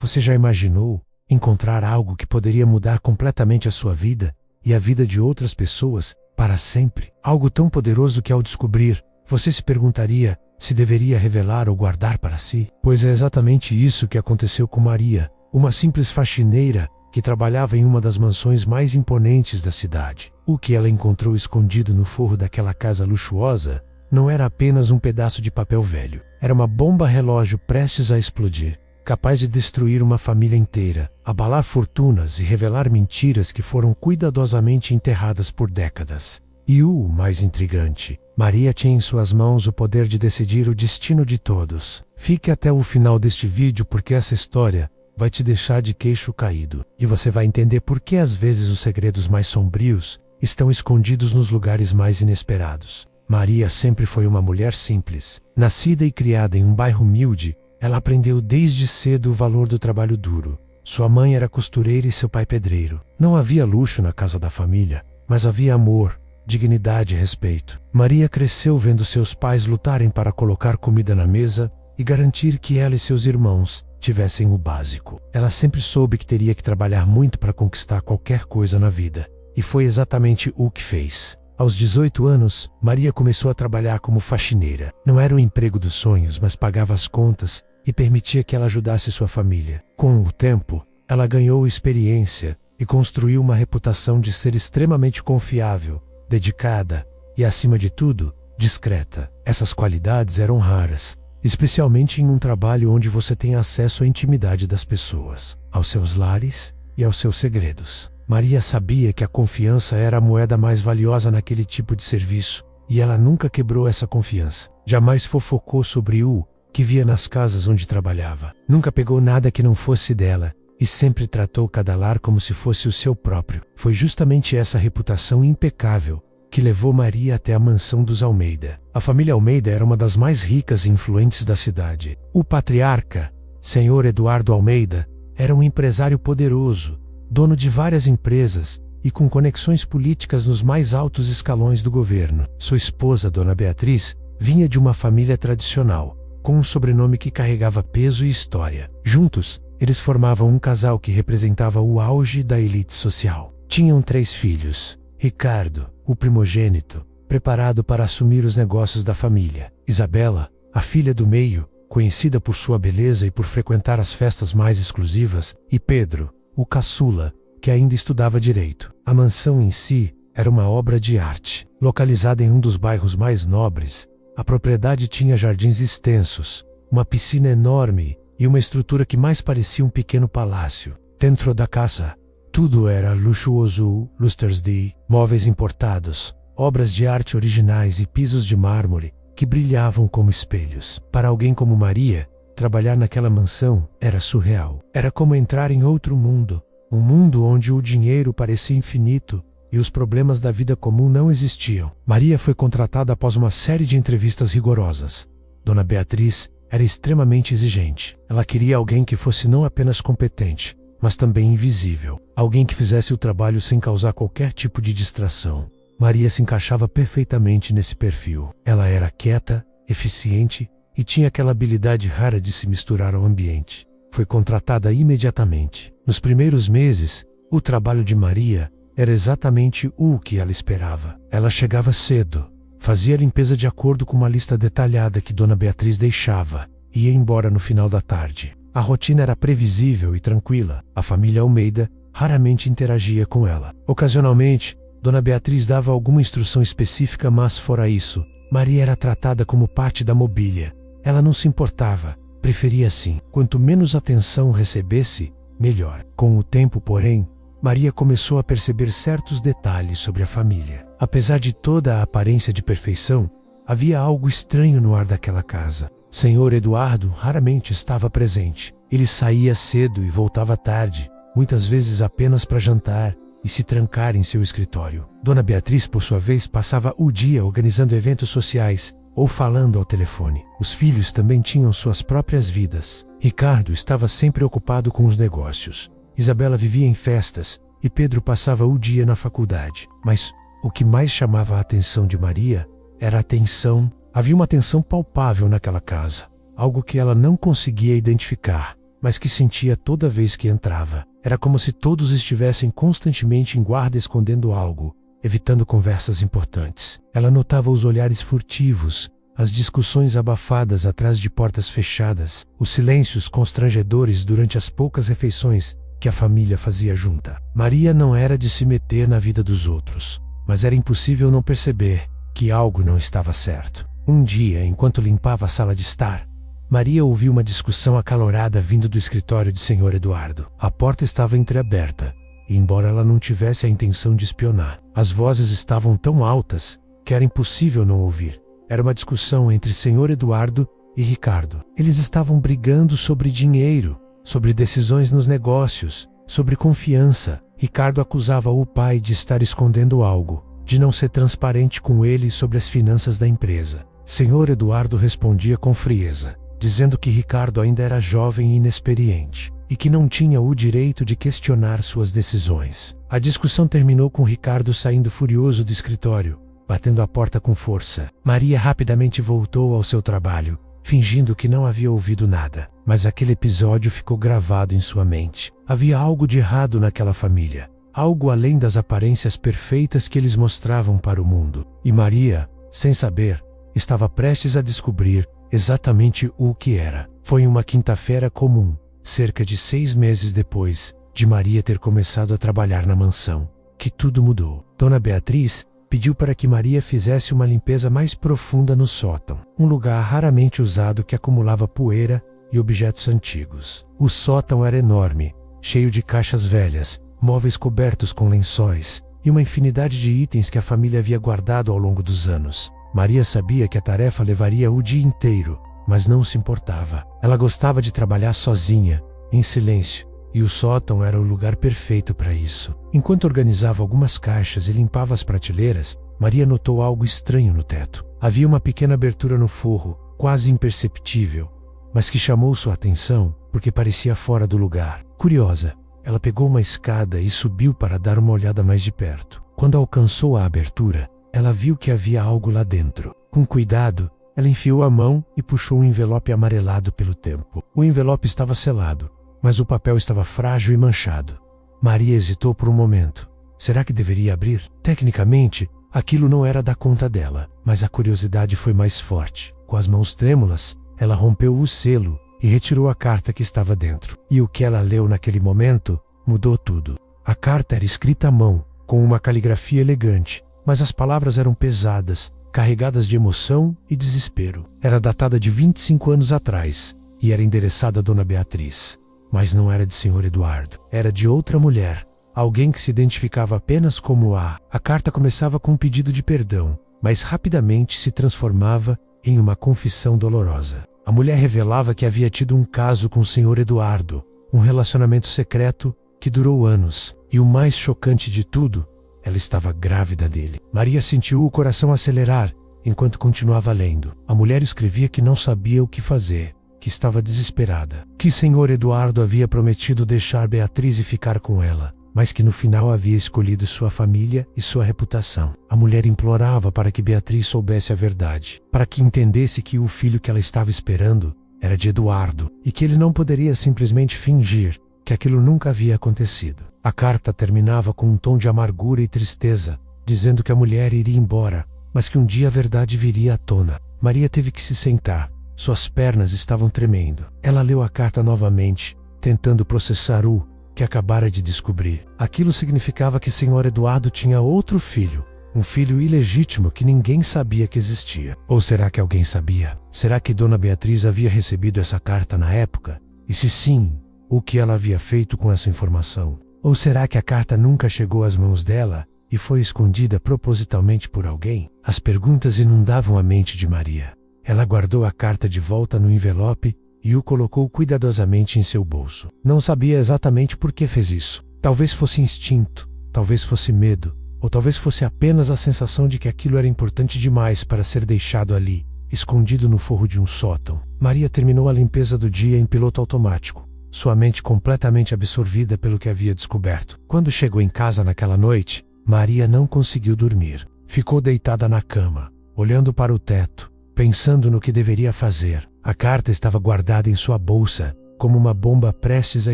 Você já imaginou encontrar algo que poderia mudar completamente a sua vida e a vida de outras pessoas para sempre? Algo tão poderoso que, ao descobrir, você se perguntaria se deveria revelar ou guardar para si? Pois é exatamente isso que aconteceu com Maria, uma simples faxineira que trabalhava em uma das mansões mais imponentes da cidade. O que ela encontrou escondido no forro daquela casa luxuosa não era apenas um pedaço de papel velho. Era uma bomba relógio prestes a explodir, capaz de destruir uma família inteira, abalar fortunas e revelar mentiras que foram cuidadosamente enterradas por décadas. E o mais intrigante, Maria tinha em suas mãos o poder de decidir o destino de todos. Fique até o final deste vídeo, porque essa história vai te deixar de queixo caído. E você vai entender por que às vezes os segredos mais sombrios estão escondidos nos lugares mais inesperados. Maria sempre foi uma mulher simples. Nascida e criada em um bairro humilde, ela aprendeu desde cedo o valor do trabalho duro. Sua mãe era costureira e seu pai pedreiro. Não havia luxo na casa da família, mas havia amor, dignidade e respeito. Maria cresceu vendo seus pais lutarem para colocar comida na mesa e garantir que ela e seus irmãos tivessem o básico. Ela sempre soube que teria que trabalhar muito para conquistar qualquer coisa na vida, e foi exatamente o que fez. Aos 18 anos, Maria começou a trabalhar como faxineira. Não era o emprego dos sonhos, mas pagava as contas e permitia que ela ajudasse sua família. Com o tempo, ela ganhou experiência e construiu uma reputação de ser extremamente confiável, dedicada e, acima de tudo, discreta. Essas qualidades eram raras, especialmente em um trabalho onde você tem acesso à intimidade das pessoas, aos seus lares e aos seus segredos. Maria sabia que a confiança era a moeda mais valiosa naquele tipo de serviço, e ela nunca quebrou essa confiança. Jamais fofocou sobre o que via nas casas onde trabalhava. Nunca pegou nada que não fosse dela, e sempre tratou cada lar como se fosse o seu próprio. Foi justamente essa reputação impecável que levou Maria até a mansão dos Almeida. A família Almeida era uma das mais ricas e influentes da cidade. O patriarca, Senhor Eduardo Almeida, era um empresário poderoso, dono de várias empresas e com conexões políticas nos mais altos escalões do governo. Sua esposa, Dona Beatriz, vinha de uma família tradicional, com um sobrenome que carregava peso e história. Juntos, eles formavam um casal que representava o auge da elite social. Tinham 3 filhos: Ricardo, o primogênito, preparado para assumir os negócios da família; Isabela, a filha do meio, conhecida por sua beleza e por frequentar as festas mais exclusivas; e Pedro, o caçula, que ainda estudava direito. A mansão em si era uma obra de arte. Localizada em um dos bairros mais nobres, a propriedade tinha jardins extensos, uma piscina enorme e uma estrutura que mais parecia um pequeno palácio. Dentro da casa, tudo era luxuoso, lustres de móveis importados, obras de arte originais e pisos de mármore que brilhavam como espelhos. Para alguém como Maria, trabalhar naquela mansão era surreal. Era como entrar em outro mundo, um mundo onde o dinheiro parecia infinito e os problemas da vida comum não existiam. Maria foi contratada após uma série de entrevistas rigorosas. Dona Beatriz era extremamente exigente. Ela queria alguém que fosse não apenas competente, mas também invisível. Alguém que fizesse o trabalho sem causar qualquer tipo de distração. Maria se encaixava perfeitamente nesse perfil. Ela era quieta, eficiente e tinha aquela habilidade rara de se misturar ao ambiente. Foi contratada imediatamente. Nos primeiros meses, o trabalho de Maria era exatamente o que ela esperava. Ela chegava cedo, fazia a limpeza de acordo com uma lista detalhada que Dona Beatriz deixava, e ia embora no final da tarde. A rotina era previsível e tranquila. A família Almeida raramente interagia com ela. Ocasionalmente, Dona Beatriz dava alguma instrução específica, mas fora isso, Maria era tratada como parte da mobília. Ela não se importava, preferia assim. Quanto menos atenção recebesse, melhor. Com o tempo, porém, Maria começou a perceber certos detalhes sobre a família. Apesar de toda a aparência de perfeição, havia algo estranho no ar daquela casa. Senhor Eduardo raramente estava presente. Ele saía cedo e voltava tarde, muitas vezes apenas para jantar e se trancar em seu escritório. Dona Beatriz, por sua vez, passava o dia organizando eventos sociais ou falando ao telefone. Os filhos também tinham suas próprias vidas. Ricardo estava sempre ocupado com os negócios. Isabela vivia em festas e Pedro passava o dia na faculdade. Mas o que mais chamava a atenção de Maria era a tensão. Havia uma tensão palpável naquela casa, algo que ela não conseguia identificar, mas que sentia toda vez que entrava. Era como se todos estivessem constantemente em guarda escondendo algo, evitando conversas importantes. Ela notava os olhares furtivos, as discussões abafadas atrás de portas fechadas, os silêncios constrangedores durante as poucas refeições que a família fazia junta. Maria não era de se meter na vida dos outros, mas era impossível não perceber que algo não estava certo. Um dia, enquanto limpava a sala de estar, Maria ouviu uma discussão acalorada vindo do escritório de Sr. Eduardo. A porta estava entreaberta, e embora ela não tivesse a intenção de espionar, as vozes estavam tão altas que era impossível não ouvir. Era uma discussão entre Sr. Eduardo e Ricardo. Eles estavam brigando sobre dinheiro, sobre decisões nos negócios, sobre confiança. Ricardo acusava o pai de estar escondendo algo, de não ser transparente com ele sobre as finanças da empresa. Sr. Eduardo respondia com frieza, dizendo que Ricardo ainda era jovem e inexperiente, e que não tinha o direito de questionar suas decisões. A discussão terminou com Ricardo saindo furioso do escritório, batendo a porta com força. Maria rapidamente voltou ao seu trabalho, fingindo que não havia ouvido nada. Mas aquele episódio ficou gravado em sua mente. Havia algo de errado naquela família, algo além das aparências perfeitas que eles mostravam para o mundo. E Maria, sem saber, estava prestes a descobrir exatamente o que era. Foi uma quinta-feira comum, cerca de 6 meses depois de Maria ter começado a trabalhar na mansão, que tudo mudou. Dona Beatriz pediu para que Maria fizesse uma limpeza mais profunda no sótão, um lugar raramente usado que acumulava poeira e objetos antigos. O sótão era enorme, cheio de caixas velhas, móveis cobertos com lençóis e uma infinidade de itens que a família havia guardado ao longo dos anos. Maria sabia que a tarefa levaria o dia inteiro, mas não se importava. Ela gostava de trabalhar sozinha, em silêncio, e o sótão era o lugar perfeito para isso. Enquanto organizava algumas caixas e limpava as prateleiras, Maria notou algo estranho no teto. Havia uma pequena abertura no forro, quase imperceptível, mas que chamou sua atenção porque parecia fora do lugar. Curiosa, ela pegou uma escada e subiu para dar uma olhada mais de perto. Quando alcançou a abertura, ela viu que havia algo lá dentro. Com cuidado, ela enfiou a mão e puxou um envelope amarelado pelo tempo. O envelope estava selado, mas o papel estava frágil e manchado. Maria hesitou por um momento. Será que deveria abrir? Tecnicamente, aquilo não era da conta dela, mas a curiosidade foi mais forte. Com as mãos trêmulas, ela rompeu o selo e retirou a carta que estava dentro. E o que ela leu naquele momento mudou tudo. A carta era escrita à mão, com uma caligrafia elegante, mas as palavras eram pesadas, carregadas de emoção e desespero. Era datada de 25 anos atrás e era endereçada a Dona Beatriz. Mas não era de Sr. Eduardo. Era de outra mulher, alguém que se identificava apenas como A. A carta começava com um pedido de perdão, mas rapidamente se transformava em uma confissão dolorosa. A mulher revelava que havia tido um caso com o Sr. Eduardo, um relacionamento secreto que durou anos. E o mais chocante de tudo, ela estava grávida dele. Maria sentiu o coração acelerar enquanto continuava lendo. A mulher escrevia que não sabia o que fazer, que estava desesperada, que Sr. Eduardo havia prometido deixar Beatriz e ficar com ela, mas que no final havia escolhido sua família e sua reputação. A mulher implorava para que Beatriz soubesse a verdade, para que entendesse que o filho que ela estava esperando era de Eduardo e que ele não poderia simplesmente fingir que aquilo nunca havia acontecido. A carta terminava com um tom de amargura e tristeza, dizendo que a mulher iria embora, mas que um dia a verdade viria à tona. Maria teve que se sentar. Suas pernas estavam tremendo. Ela leu a carta novamente, tentando processar o que acabara de descobrir. Aquilo significava que Sr. Eduardo tinha outro filho, um filho ilegítimo que ninguém sabia que existia. Ou será que alguém sabia? Será que Dona Beatriz havia recebido essa carta na época? E se sim, o que ela havia feito com essa informação? Ou será que a carta nunca chegou às mãos dela e foi escondida propositalmente por alguém? As perguntas inundavam a mente de Maria. Ela guardou a carta de volta no envelope e o colocou cuidadosamente em seu bolso. Não sabia exatamente por que fez isso. Talvez fosse instinto, talvez fosse medo, ou talvez fosse apenas a sensação de que aquilo era importante demais para ser deixado ali, escondido no forro de um sótão. Maria terminou a limpeza do dia em piloto automático, sua mente completamente absorvida pelo que havia descoberto. Quando chegou em casa naquela noite, Maria não conseguiu dormir. Ficou deitada na cama, olhando para o teto, pensando no que deveria fazer. A carta estava guardada em sua bolsa, como uma bomba prestes a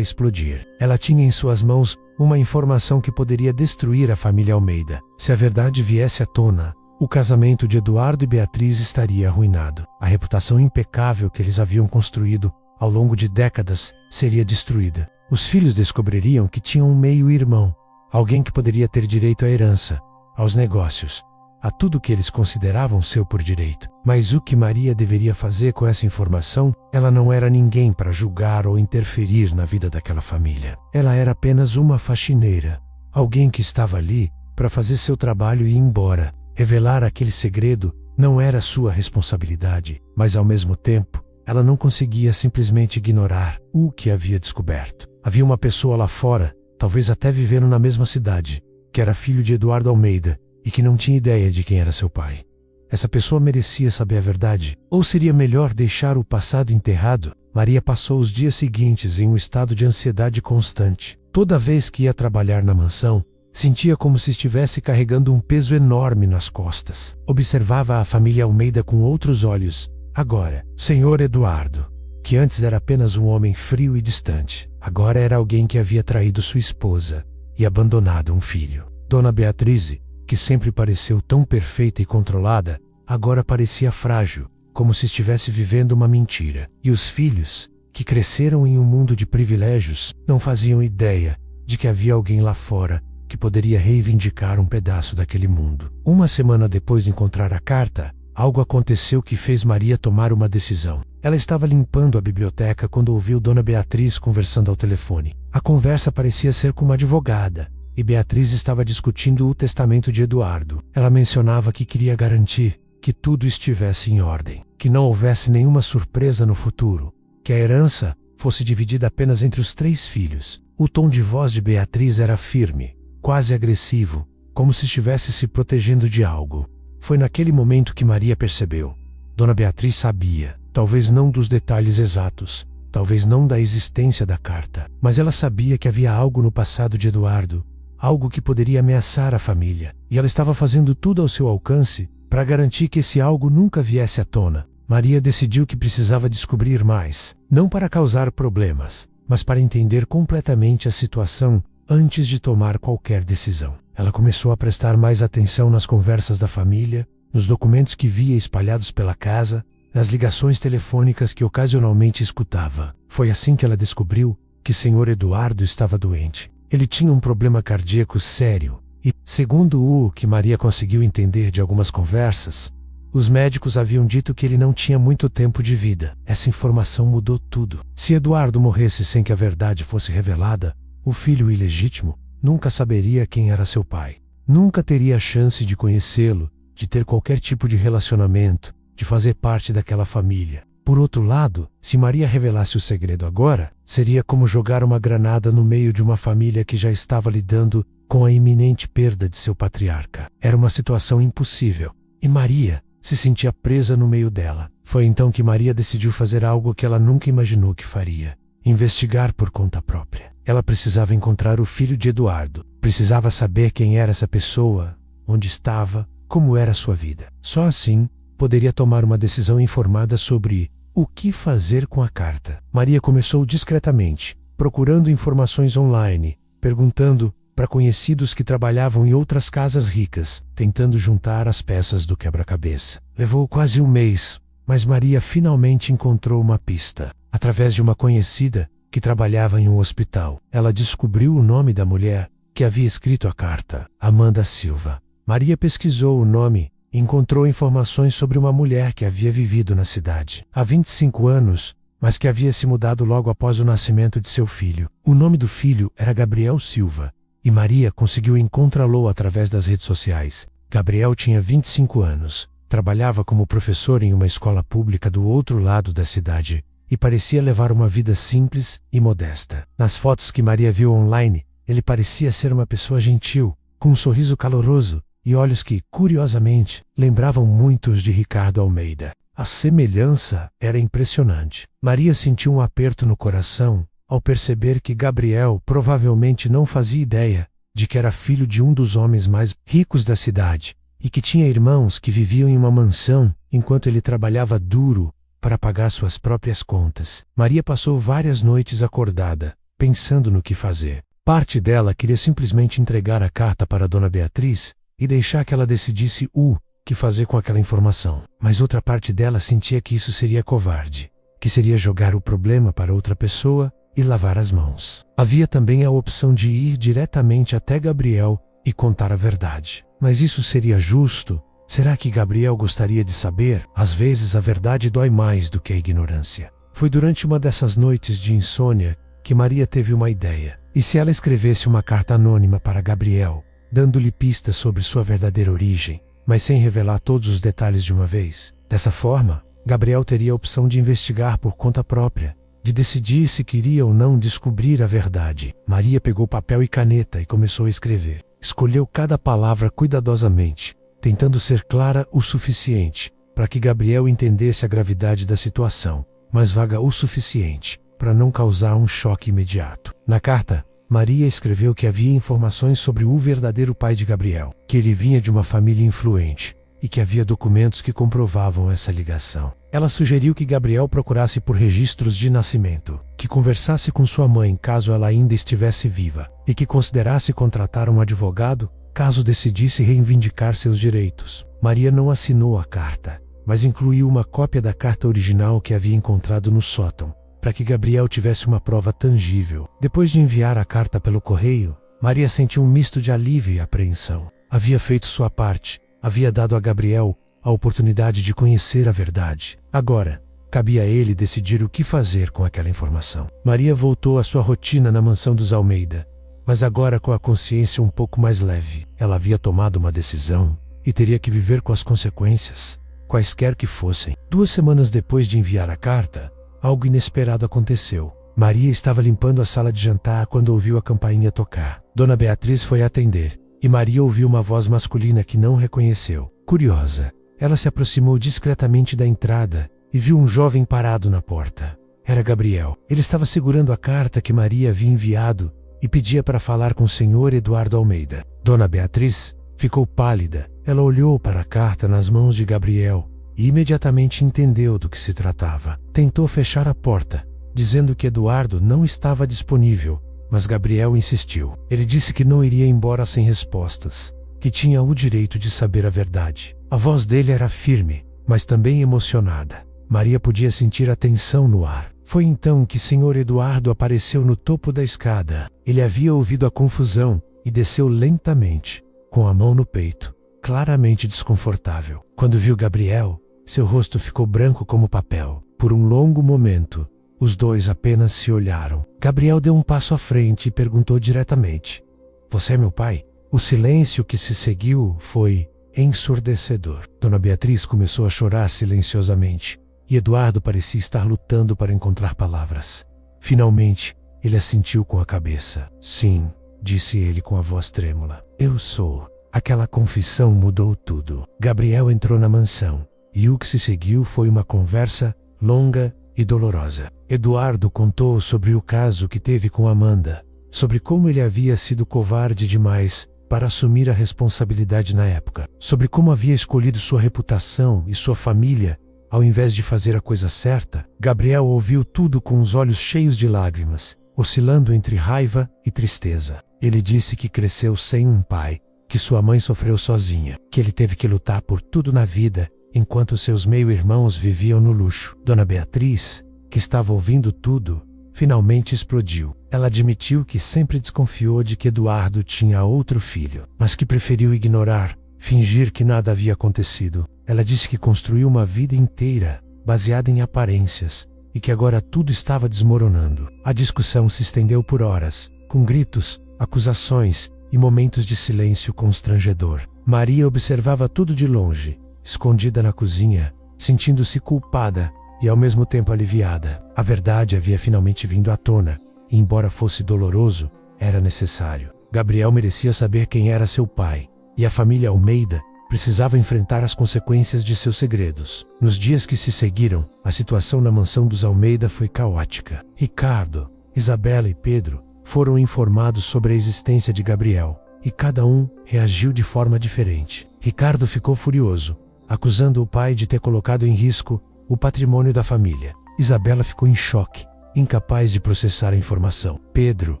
explodir. Ela tinha em suas mãos uma informação que poderia destruir a família Almeida. Se a verdade viesse à tona, o casamento de Eduardo e Beatriz estaria arruinado. A reputação impecável que eles haviam construído ao longo de décadas seria destruída. Os filhos descobririam que tinham um meio-irmão, alguém que poderia ter direito à herança, aos negócios, a tudo que eles consideravam seu por direito. Mas o que Maria deveria fazer com essa informação? Ela não era ninguém para julgar ou interferir na vida daquela família. Ela era apenas uma faxineira, alguém que estava ali para fazer seu trabalho e ir embora. Revelar aquele segredo não era sua responsabilidade, mas ao mesmo tempo, ela não conseguia simplesmente ignorar o que havia descoberto. Havia uma pessoa lá fora, talvez até vivendo na mesma cidade, que era filho de Eduardo Almeida e que não tinha ideia de quem era seu pai. Essa pessoa merecia saber a verdade? Ou seria melhor deixar o passado enterrado? Maria passou os dias seguintes em um estado de ansiedade constante. Toda vez que ia trabalhar na mansão, sentia como se estivesse carregando um peso enorme nas costas. Observava a família Almeida com outros olhos. Agora, Senhor Eduardo, que antes era apenas um homem frio e distante, agora era alguém que havia traído sua esposa e abandonado um filho. Dona Beatriz, que sempre pareceu tão perfeita e controlada, agora parecia frágil, como se estivesse vivendo uma mentira. E os filhos, que cresceram em um mundo de privilégios, não faziam ideia de que havia alguém lá fora que poderia reivindicar um pedaço daquele mundo. Uma semana depois de encontrar a carta, algo aconteceu que fez Maria tomar uma decisão. Ela estava limpando a biblioteca quando ouviu Dona Beatriz conversando ao telefone. A conversa parecia ser com uma advogada, e Beatriz estava discutindo o testamento de Eduardo. Ela mencionava que queria garantir que tudo estivesse em ordem, que não houvesse nenhuma surpresa no futuro, que a herança fosse dividida apenas entre os 3 filhos. O tom de voz de Beatriz era firme, quase agressivo, como se estivesse se protegendo de algo. Foi naquele momento que Maria percebeu. Dona Beatriz sabia, talvez não dos detalhes exatos, talvez não da existência da carta, mas ela sabia que havia algo no passado de Eduardo, algo que poderia ameaçar a família, e ela estava fazendo tudo ao seu alcance para garantir que esse algo nunca viesse à tona. Maria decidiu que precisava descobrir mais, não para causar problemas, mas para entender completamente a situação antes de tomar qualquer decisão. Ela começou a prestar mais atenção nas conversas da família, nos documentos que via espalhados pela casa, nas ligações telefônicas que ocasionalmente escutava. Foi assim que ela descobriu que Senhor Eduardo estava doente. Ele tinha um problema cardíaco sério e, segundo o que Maria conseguiu entender de algumas conversas, os médicos haviam dito que ele não tinha muito tempo de vida. Essa informação mudou tudo. Se Eduardo morresse sem que a verdade fosse revelada, o filho ilegítimo nunca saberia quem era seu pai. Nunca teria a chance de conhecê-lo, de ter qualquer tipo de relacionamento, de fazer parte daquela família. Por outro lado, se Maria revelasse o segredo agora, seria como jogar uma granada no meio de uma família que já estava lidando com a iminente perda de seu patriarca. Era uma situação impossível, e Maria se sentia presa no meio dela. Foi então que Maria decidiu fazer algo que ela nunca imaginou que faria: investigar por conta própria. Ela precisava encontrar o filho de Eduardo, precisava saber quem era essa pessoa, onde estava, como era sua vida. Só assim, poderia tomar uma decisão informada sobre o que fazer com a carta. Maria começou discretamente, procurando informações online, perguntando para conhecidos que trabalhavam em outras casas ricas, tentando juntar as peças do quebra-cabeça. Levou quase um mês, mas Maria finalmente encontrou uma pista. Através de uma conhecida que trabalhava em um hospital, ela descobriu o nome da mulher que havia escrito a carta: Amanda Silva. Maria pesquisou o nome e encontrou informações sobre uma mulher que havia vivido na cidade há 25 anos, mas que havia se mudado logo após o nascimento de seu filho. O nome do filho era Gabriel Silva, e Maria conseguiu encontrá-lo através das redes sociais. Gabriel tinha 25 anos, trabalhava como professor em uma escola pública do outro lado da cidade, e parecia levar uma vida simples e modesta. Nas fotos que Maria viu online, ele parecia ser uma pessoa gentil, com um sorriso caloroso e olhos que, curiosamente, lembravam muito os de Ricardo Almeida. A semelhança era impressionante. Maria sentiu um aperto no coração ao perceber que Gabriel provavelmente não fazia ideia de que era filho de um dos homens mais ricos da cidade e que tinha irmãos que viviam em uma mansão enquanto ele trabalhava duro para pagar suas próprias contas. Maria passou várias noites acordada, pensando no que fazer. Parte dela queria simplesmente entregar a carta para Dona Beatriz e deixar que ela decidisse o que fazer com aquela informação. Mas outra parte dela sentia que isso seria covarde, que seria jogar o problema para outra pessoa e lavar as mãos. Havia também a opção de ir diretamente até Gabriel e contar a verdade. Mas isso seria justo? Será que Gabriel gostaria de saber? Às vezes a verdade dói mais do que a ignorância. Foi durante uma dessas noites de insônia que Maria teve uma ideia. E se ela escrevesse uma carta anônima para Gabriel, dando-lhe pistas sobre sua verdadeira origem, mas sem revelar todos os detalhes de uma vez? Dessa forma, Gabriel teria a opção de investigar por conta própria, de decidir se queria ou não descobrir a verdade. Maria pegou papel e caneta e começou a escrever. Escolheu cada palavra cuidadosamente, tentando ser clara o suficiente para que Gabriel entendesse a gravidade da situação, mas vaga o suficiente para não causar um choque imediato. Na carta, Maria escreveu que havia informações sobre o verdadeiro pai de Gabriel, que ele vinha de uma família influente e que havia documentos que comprovavam essa ligação. Ela sugeriu que Gabriel procurasse por registros de nascimento, que conversasse com sua mãe caso ela ainda estivesse viva, e que considerasse contratar um advogado caso decidisse reivindicar seus direitos. Maria não assinou a carta, mas incluiu uma cópia da carta original que havia encontrado no sótão, para que Gabriel tivesse uma prova tangível. Depois de enviar a carta pelo correio, Maria sentiu um misto de alívio e apreensão. Havia feito sua parte, havia dado a Gabriel a oportunidade de conhecer a verdade. Agora, cabia a ele decidir o que fazer com aquela informação. Maria voltou à sua rotina na mansão dos Almeida, mas agora com a consciência um pouco mais leve. Ela havia tomado uma decisão e teria que viver com as consequências, quaisquer que fossem. 2 semanas depois de enviar a carta, algo inesperado aconteceu. Maria estava limpando a sala de jantar quando ouviu a campainha tocar. Dona Beatriz foi atender, e Maria ouviu uma voz masculina que não reconheceu. Curiosa, ela se aproximou discretamente da entrada e viu um jovem parado na porta. Era Gabriel. Ele estava segurando a carta que Maria havia enviado e pedia para falar com o senhor Eduardo Almeida. Dona Beatriz ficou pálida. Ela olhou para a carta nas mãos de Gabriel e imediatamente entendeu do que se tratava. Tentou fechar a porta, dizendo que Eduardo não estava disponível, mas Gabriel insistiu. Ele disse que não iria embora sem respostas, que tinha o direito de saber a verdade. A voz dele era firme, mas também emocionada. Maria podia sentir a tensão no ar. Foi então que Sr. Eduardo apareceu no topo da escada. Ele havia ouvido a confusão e desceu lentamente, com a mão no peito, claramente desconfortável. Quando viu Gabriel, seu rosto ficou branco como papel. Por um longo momento, os dois apenas se olharam. Gabriel deu um passo à frente e perguntou diretamente: "Você é meu pai?" O silêncio que se seguiu foi ensurdecedor. Dona Beatriz começou a chorar silenciosamente, e Eduardo parecia estar lutando para encontrar palavras. Finalmente, ele assentiu com a cabeça. "Sim", disse ele com a voz trêmula. "Eu sou." Aquela confissão mudou tudo. Gabriel entrou na mansão, e o que se seguiu foi uma conversa longa e dolorosa. Eduardo contou sobre o caso que teve com Amanda, sobre como ele havia sido covarde demais para assumir a responsabilidade na época, sobre como havia escolhido sua reputação e sua família ao invés de fazer a coisa certa. Gabriel ouviu tudo com os olhos cheios de lágrimas, oscilando entre raiva e tristeza. Ele disse que cresceu sem um pai, que sua mãe sofreu sozinha, que ele teve que lutar por tudo na vida, enquanto seus meio-irmãos viviam no luxo. Dona Beatriz, que estava ouvindo tudo, finalmente explodiu. Ela admitiu que sempre desconfiou de que Eduardo tinha outro filho, mas que preferiu ignorar, fingir que nada havia acontecido. Ela disse que construiu uma vida inteira, baseada em aparências, e que agora tudo estava desmoronando. A discussão se estendeu por horas, com gritos, acusações e momentos de silêncio constrangedor. Maria observava tudo de longe, escondida na cozinha, sentindo-se culpada e ao mesmo tempo aliviada. A verdade havia finalmente vindo à tona, e embora fosse doloroso, era necessário. Gabriel merecia saber quem era seu pai, e a família Almeida precisava enfrentar as consequências de seus segredos. Nos dias que se seguiram, a situação na mansão dos Almeida foi caótica. Ricardo, Isabela e Pedro foram informados sobre a existência de Gabriel, e cada um reagiu de forma diferente. Ricardo ficou furioso, acusando o pai de ter colocado em risco o patrimônio da família. Isabela ficou em choque, incapaz de processar a informação. Pedro,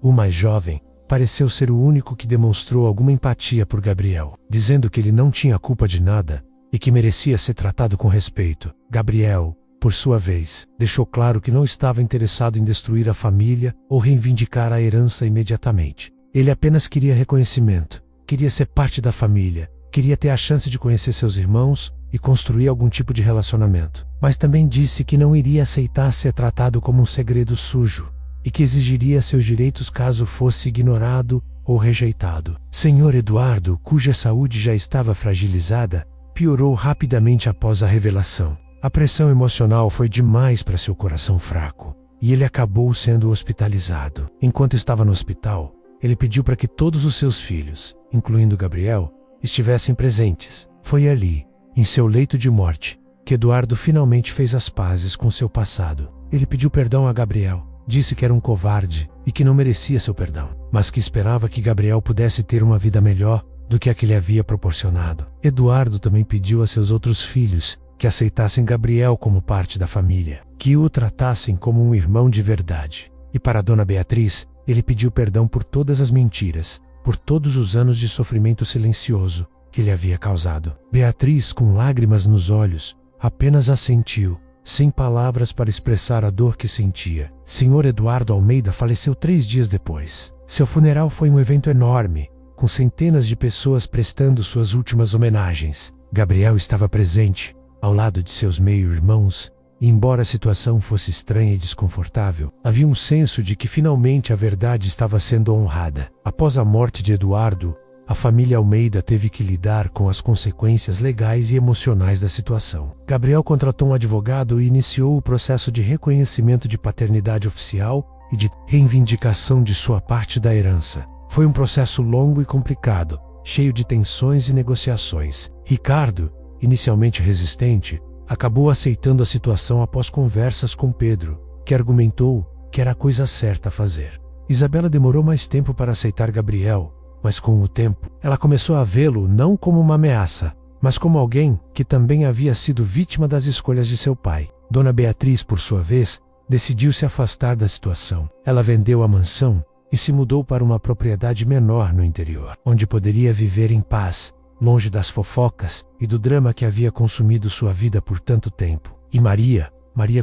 o mais jovem, pareceu ser o único que demonstrou alguma empatia por Gabriel, dizendo que ele não tinha culpa de nada e que merecia ser tratado com respeito. Gabriel, por sua vez, deixou claro que não estava interessado em destruir a família ou reivindicar a herança imediatamente. Ele apenas queria reconhecimento, queria ser parte da família, queria ter a chance de conhecer seus irmãos e construir algum tipo de relacionamento. Mas também disse que não iria aceitar ser tratado como um segredo sujo e que exigiria seus direitos caso fosse ignorado ou rejeitado. Senhor Eduardo, cuja saúde já estava fragilizada, piorou rapidamente após a revelação. A pressão emocional foi demais para seu coração fraco, e ele acabou sendo hospitalizado. Enquanto estava no hospital, ele pediu para que todos os seus filhos, incluindo Gabriel, estivessem presentes. Foi ali, em seu leito de morte, que Eduardo finalmente fez as pazes com seu passado. Ele pediu perdão a Gabriel, disse que era um covarde e que não merecia seu perdão, mas que esperava que Gabriel pudesse ter uma vida melhor do que a que lhe havia proporcionado. Eduardo também pediu a seus outros filhos que aceitassem Gabriel como parte da família, que o tratassem como um irmão de verdade. E para Dona Beatriz, ele pediu perdão por todas as mentiras, por todos os anos de sofrimento silencioso que lhe havia causado. Beatriz, com lágrimas nos olhos, apenas assentiu, sem palavras para expressar a dor que sentia. Senhor Eduardo Almeida faleceu 3 dias depois. Seu funeral foi um evento enorme, com centenas de pessoas prestando suas últimas homenagens. Gabriel estava presente, ao lado de seus meio-irmãos, e embora a situação fosse estranha e desconfortável, havia um senso de que finalmente a verdade estava sendo honrada. Após a morte de Eduardo, a família Almeida teve que lidar com as consequências legais e emocionais da situação. Gabriel contratou um advogado e iniciou o processo de reconhecimento de paternidade oficial e de reivindicação de sua parte da herança. Foi um processo longo e complicado, cheio de tensões e negociações. Ricardo, inicialmente resistente, acabou aceitando a situação após conversas com Pedro, que argumentou que era a coisa certa a fazer. Isabela demorou mais tempo para aceitar Gabriel, mas com o tempo, ela começou a vê-lo não como uma ameaça, mas como alguém que também havia sido vítima das escolhas de seu pai. Dona Beatriz, por sua vez, decidiu se afastar da situação. Ela vendeu a mansão e se mudou para uma propriedade menor no interior, onde poderia viver em paz, longe das fofocas e do drama que havia consumido sua vida por tanto tempo. E Maria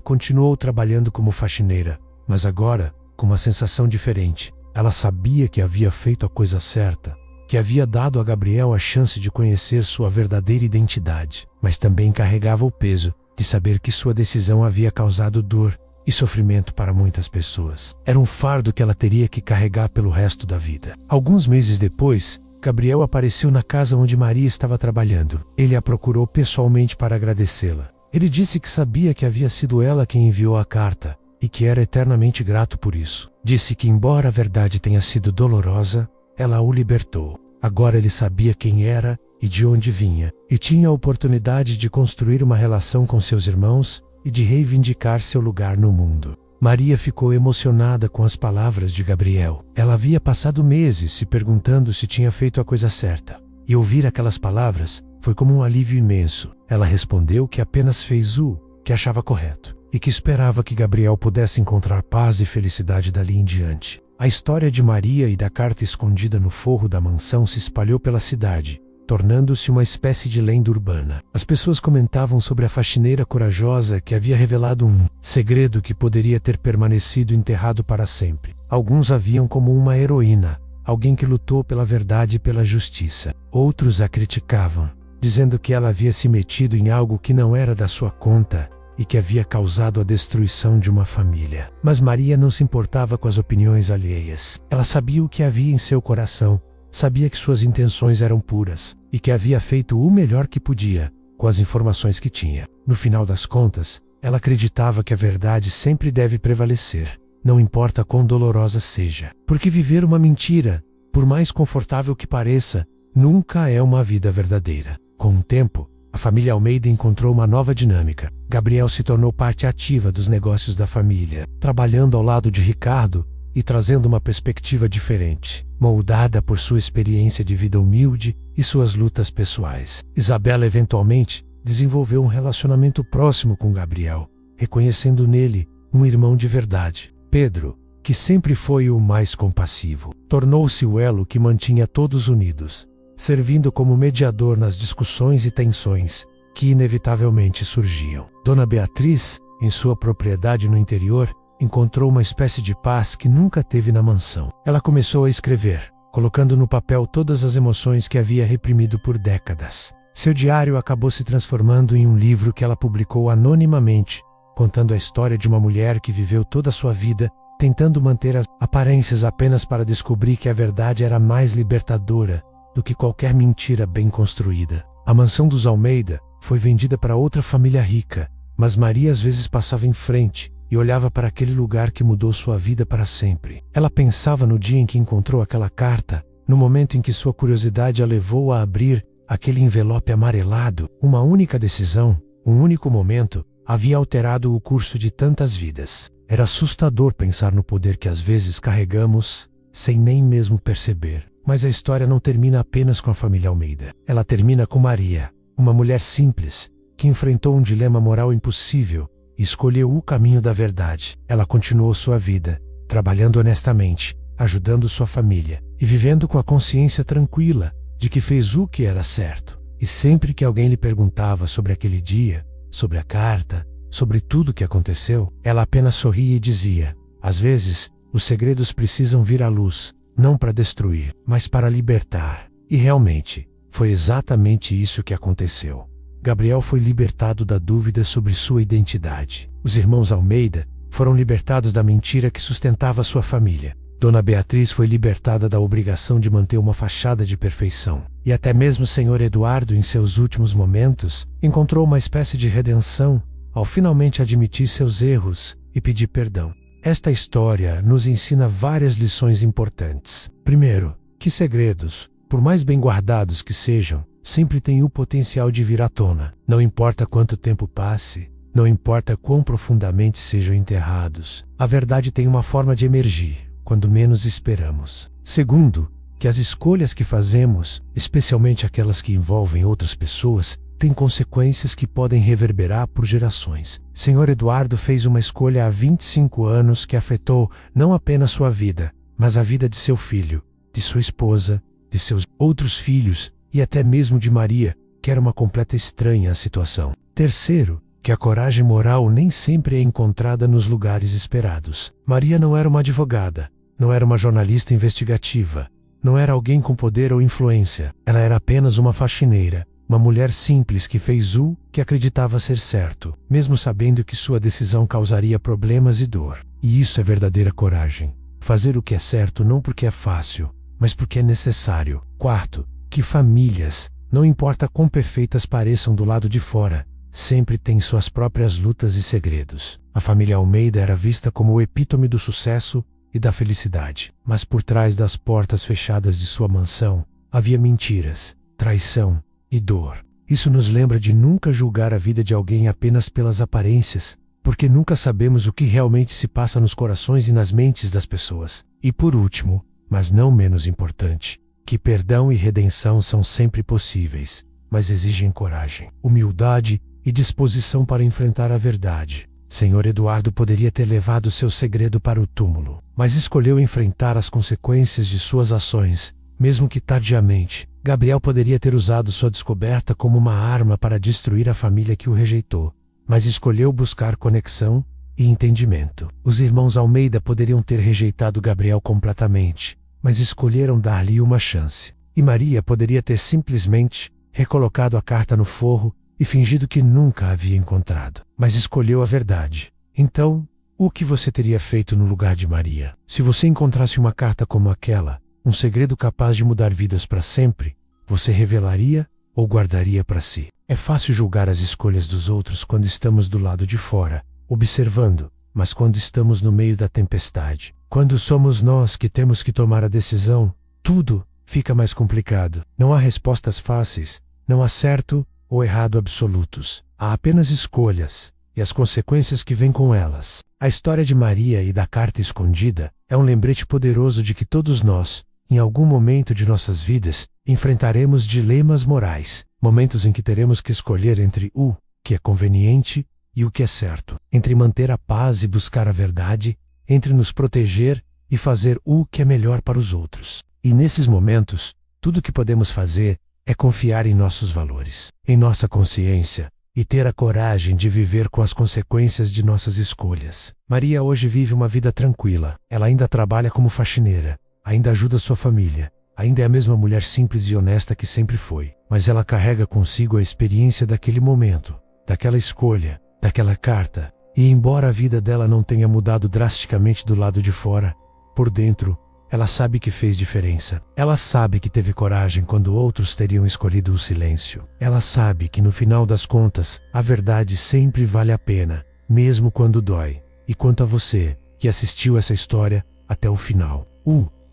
continuou trabalhando como faxineira, mas agora com uma sensação diferente. Ela sabia que havia feito a coisa certa, que havia dado a Gabriel a chance de conhecer sua verdadeira identidade, mas também carregava o peso de saber que sua decisão havia causado dor e sofrimento para muitas pessoas. Era um fardo que ela teria que carregar pelo resto da vida. Alguns meses depois, Gabriel apareceu na casa onde Maria estava trabalhando. Ele a procurou pessoalmente para agradecê-la. Ele disse que sabia que havia sido ela quem enviou a carta e que era eternamente grato por isso. Disse que, embora a verdade tenha sido dolorosa, ela o libertou. Agora ele sabia quem era e de onde vinha, e tinha a oportunidade de construir uma relação com seus irmãos e de reivindicar seu lugar no mundo. Maria ficou emocionada com as palavras de Gabriel. Ela havia passado meses se perguntando se tinha feito a coisa certa, e ouvir aquelas palavras foi como um alívio imenso. Ela respondeu que apenas fez o que achava correto, e que esperava que Gabriel pudesse encontrar paz e felicidade dali em diante. A história de Maria e da carta escondida no forro da mansão se espalhou pela cidade, tornando-se uma espécie de lenda urbana. As pessoas comentavam sobre a faxineira corajosa que havia revelado um segredo que poderia ter permanecido enterrado para sempre. Alguns a viam como uma heroína, alguém que lutou pela verdade e pela justiça. Outros a criticavam, dizendo que ela havia se metido em algo que não era da sua conta e que havia causado a destruição de uma família. Mas Maria não se importava com as opiniões alheias. Ela sabia o que havia em seu coração, sabia que suas intenções eram puras e que havia feito o melhor que podia com as informações que tinha. No final das contas, ela acreditava que a verdade sempre deve prevalecer, não importa quão dolorosa seja. Porque viver uma mentira, por mais confortável que pareça, nunca é uma vida verdadeira. Com o tempo, a família Almeida encontrou uma nova dinâmica. Gabriel se tornou parte ativa dos negócios da família, trabalhando ao lado de Ricardo e trazendo uma perspectiva diferente, moldada por sua experiência de vida humilde e suas lutas pessoais. Isabela eventualmente desenvolveu um relacionamento próximo com Gabriel, reconhecendo nele um irmão de verdade. Pedro, que sempre foi o mais compassivo, tornou-se o elo que mantinha todos unidos, servindo como mediador nas discussões e tensões que inevitavelmente surgiam. Dona Beatriz, em sua propriedade no interior, encontrou uma espécie de paz que nunca teve na mansão. Ela começou a escrever, colocando no papel todas as emoções que havia reprimido por décadas. Seu diário acabou se transformando em um livro que ela publicou anonimamente, contando a história de uma mulher que viveu toda a sua vida tentando manter as aparências apenas para descobrir que a verdade era mais libertadora do que qualquer mentira bem construída. A mansão dos Almeida foi vendida para outra família rica, mas Maria às vezes passava em frente e olhava para aquele lugar que mudou sua vida para sempre. Ela pensava no dia em que encontrou aquela carta, no momento em que sua curiosidade a levou a abrir aquele envelope amarelado. Uma única decisão, um único momento, havia alterado o curso de tantas vidas. Era assustador pensar no poder que às vezes carregamos, sem nem mesmo perceber. Mas a história não termina apenas com a família Almeida. Ela termina com Maria, uma mulher simples, que enfrentou um dilema moral impossível e escolheu o caminho da verdade. Ela continuou sua vida, trabalhando honestamente, ajudando sua família e vivendo com a consciência tranquila de que fez o que era certo. E sempre que alguém lhe perguntava sobre aquele dia, sobre a carta, sobre tudo o que aconteceu, ela apenas sorria e dizia: às vezes, os segredos precisam vir à luz, não para destruir, mas para libertar. E realmente, foi exatamente isso que aconteceu. Gabriel foi libertado da dúvida sobre sua identidade. Os irmãos Almeida foram libertados da mentira que sustentava sua família. Dona Beatriz foi libertada da obrigação de manter uma fachada de perfeição. E até mesmo o Senhor Eduardo, em seus últimos momentos, encontrou uma espécie de redenção ao finalmente admitir seus erros e pedir perdão. Esta história nos ensina várias lições importantes. Primeiro, que segredos, por mais bem guardados que sejam, sempre têm o potencial de vir à tona. Não importa quanto tempo passe, não importa quão profundamente sejam enterrados, a verdade tem uma forma de emergir, quando menos esperamos. Segundo, que as escolhas que fazemos, especialmente aquelas que envolvem outras pessoas, têm consequências que podem reverberar por gerações. Senhor Eduardo fez uma escolha há 25 anos que afetou não apenas sua vida, mas a vida de seu filho, de sua esposa, de seus outros filhos e até mesmo de Maria, que era uma completa estranha à situação. Terceiro, que a coragem moral nem sempre é encontrada nos lugares esperados. Maria não era uma advogada, não era uma jornalista investigativa, não era alguém com poder ou influência. Ela era apenas uma faxineira, uma mulher simples que fez o que acreditava ser certo, mesmo sabendo que sua decisão causaria problemas e dor. E isso é verdadeira coragem. Fazer o que é certo não porque é fácil, mas porque é necessário. Quarto, que famílias, não importa quão perfeitas pareçam do lado de fora, sempre têm suas próprias lutas e segredos. A família Almeida era vista como o epítome do sucesso e da felicidade, mas por trás das portas fechadas de sua mansão, havia mentiras, traição e dor. Isso nos lembra de nunca julgar a vida de alguém apenas pelas aparências, porque nunca sabemos o que realmente se passa nos corações e nas mentes das pessoas. E por último, mas não menos importante, que perdão e redenção são sempre possíveis, mas exigem coragem, humildade e disposição para enfrentar a verdade. Senhor Eduardo poderia ter levado seu segredo para o túmulo, mas escolheu enfrentar as consequências de suas ações, mesmo que tardiamente. Gabriel poderia ter usado sua descoberta como uma arma para destruir a família que o rejeitou, mas escolheu buscar conexão e entendimento. Os irmãos Almeida poderiam ter rejeitado Gabriel completamente, mas escolheram dar-lhe uma chance. E Maria poderia ter simplesmente recolocado a carta no forro e fingido que nunca a havia encontrado, mas escolheu a verdade. Então, o que você teria feito no lugar de Maria? Se você encontrasse uma carta como aquela, um segredo capaz de mudar vidas para sempre, você revelaria ou guardaria para si? É fácil julgar as escolhas dos outros quando estamos do lado de fora, observando, mas quando estamos no meio da tempestade, quando somos nós que temos que tomar a decisão, tudo fica mais complicado. Não há respostas fáceis, não há certo ou errado absolutos. Há apenas escolhas e as consequências que vêm com elas. A história de Maria e da carta escondida é um lembrete poderoso de que todos nós, Em algum momento de nossas vidas, enfrentaremos dilemas morais, momentos em que teremos que escolher entre o que é conveniente e o que é certo, entre manter a paz e buscar a verdade, entre nos proteger e fazer o que é melhor para os outros. E nesses momentos, tudo o que podemos fazer é confiar em nossos valores, em nossa consciência, e ter a coragem de viver com as consequências de nossas escolhas. Maria hoje vive uma vida tranquila. Ela ainda trabalha como faxineira, ainda ajuda sua família, ainda é a mesma mulher simples e honesta que sempre foi. Mas ela carrega consigo a experiência daquele momento, daquela escolha, daquela carta. E embora a vida dela não tenha mudado drasticamente do lado de fora, por dentro, ela sabe que fez diferença. Ela sabe que teve coragem quando outros teriam escolhido o silêncio. Ela sabe que no final das contas, a verdade sempre vale a pena, mesmo quando dói. E quanto a você, que assistiu essa história até o final,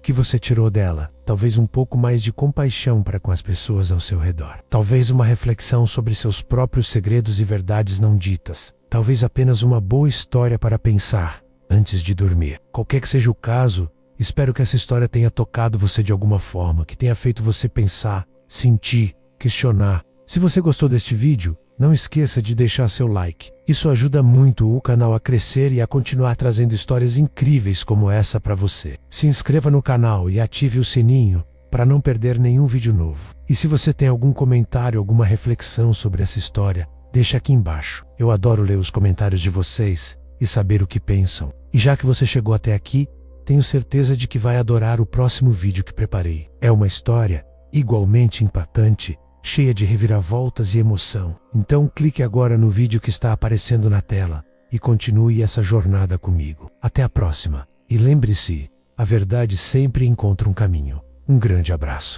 que você tirou dela? Talvez um pouco mais de compaixão para com as pessoas ao seu redor. Talvez uma reflexão sobre seus próprios segredos e verdades não ditas. Talvez apenas uma boa história para pensar antes de dormir. Qualquer que seja o caso, espero que essa história tenha tocado você de alguma forma, que tenha feito você pensar, sentir, questionar. Se você gostou deste vídeo, não esqueça de deixar seu like. Isso ajuda muito o canal a crescer e a continuar trazendo histórias incríveis como essa para você. Se inscreva no canal e ative o sininho para não perder nenhum vídeo novo. E se você tem algum comentário, alguma reflexão sobre essa história, deixa aqui embaixo. Eu adoro ler os comentários de vocês e saber o que pensam. E já que você chegou até aqui, tenho certeza de que vai adorar o próximo vídeo que preparei. É uma história igualmente impactante, cheia de reviravoltas e emoção. Então clique agora no vídeo que está aparecendo na tela e continue essa jornada comigo. Até a próxima. E lembre-se, a verdade sempre encontra um caminho. Um grande abraço.